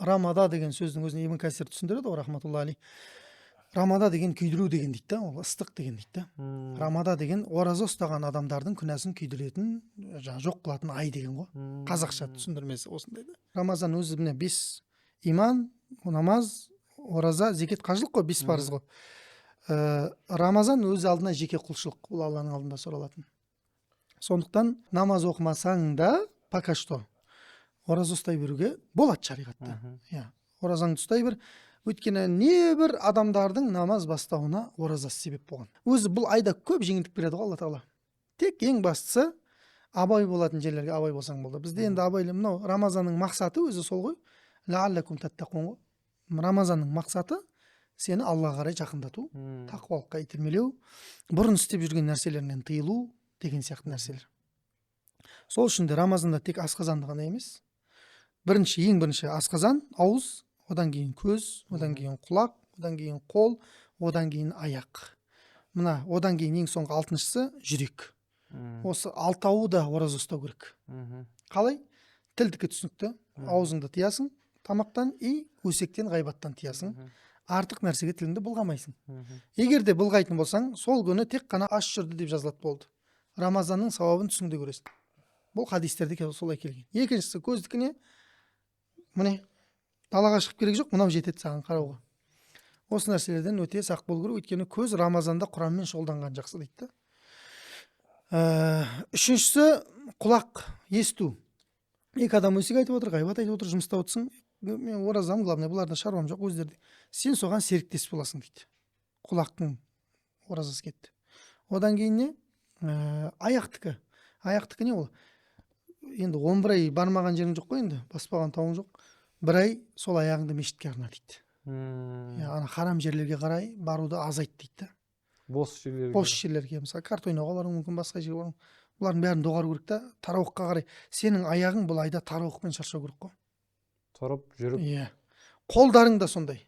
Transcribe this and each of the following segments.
рамада деген сөздің өзіне Ибн Касир түсіндіреді ғой, рахматулла алейх. Рамада деген күйдіру деген дейді да, ол ыстық деген дейді да. Рамада деген ораза ұстаған адамдардың күнәсін күйдіретін, жоқ қылатын ай деген ғой. Қазақша түсіндірмесі осындай да. Рамазан өзі міне 5 иман, намаз, ораза, зекет, қажылық қой, 5 парыз ғой. Рамазан өз алдына жеке құлшылық, ол Алланың алдында сұралатын. Сондықтан намаз оқымасаң да пока что ораза ұстай беруге болады шариғатта. Оразаңды ұстай бер. Өйткені небір адамдардың намаз бастауына оразасы себеп болған. Өзі бұл айда көп жеңілдік береді ғой Алла Тағала. Тек ең бастысы абай болатын жерлерге абай болсаң болды. Бізде енді абайлы мынау Рамазанның мақсаты өзі сол ғой. Лааллакум таттақун ғой. Рамазанның мақсаты сені Аллаға қарай жақындату, тақуалыққа итермелеу, бұрын істеп жүрген нәрселерінен тыйылу деген сияқты нәрселер. Сол үшін де Рамазанда тек асқазанды ғана емес. Ең бірінші асқазан, ауыз, одан кейін көз, одан кейін құлақ, одан кейін қол, одан кейін аяқ. Мына одан кейін ең соңғы 6-шысы жүрек. Осы 6-ауы да ораза ұстау керек. Қалай? Тілдікі түсінікті, аузыңды тиясың, тамақтан и өсектен, ғайбаттан тиясың. Артық нәрсеге тіліңді былғамайсың. Егер де былғайтын болсаң, сол күні тек қана аш жүрді деп жазылады болды. Рамазанның сауабын түсіңде көресің. Бұл хадистерде солай келген. Екіншісі көздікіне, міне далаға шығып керек жоқ, мынау жетеді саған қарауға. Осы нәрселерден өте сақ болу керек, өйткені көз Рамазанда Құранмен шұғылданған жақсы дейді. Үшіншісі құлақ, есту. Екі адам өсек айтып отыр, ғайбат айтып отыр, жұмыста отырсың. Мен оразам, главное, бұларда шаруам жоқ, өздерде. Сен соған серіктес боласың дейді. Құлақтың оразасы кетті. Одан кейін не? Аяқтікі. Аяқтікі не ол? Енді 11 ай бармаған жерің жоқ қой, енді баспаған тауың жоқ. 1 ай сол аяғыңды мешітке арна дейді. Ана харам жерлерге қарай баруды азайт дейді. Бос жерлерге, мысалы карта ойнауға баруың мүмкін, басқа жерге баруың. Бұлардың бәрін доғару керек та, тарауыққа қарай. Сенің аяғың бұл айда тарауықпен шаршау керек қой. Тұрып, жүріп. Қолдарың да сондай.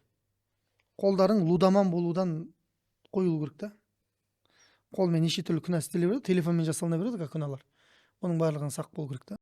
Қолдарың лудаман болудан қойылу керек та. Қолмен неше түрлі күнә істеле береді, телефонмен жасалына береді күнәлар. Оның барлығын сақ болу керек та.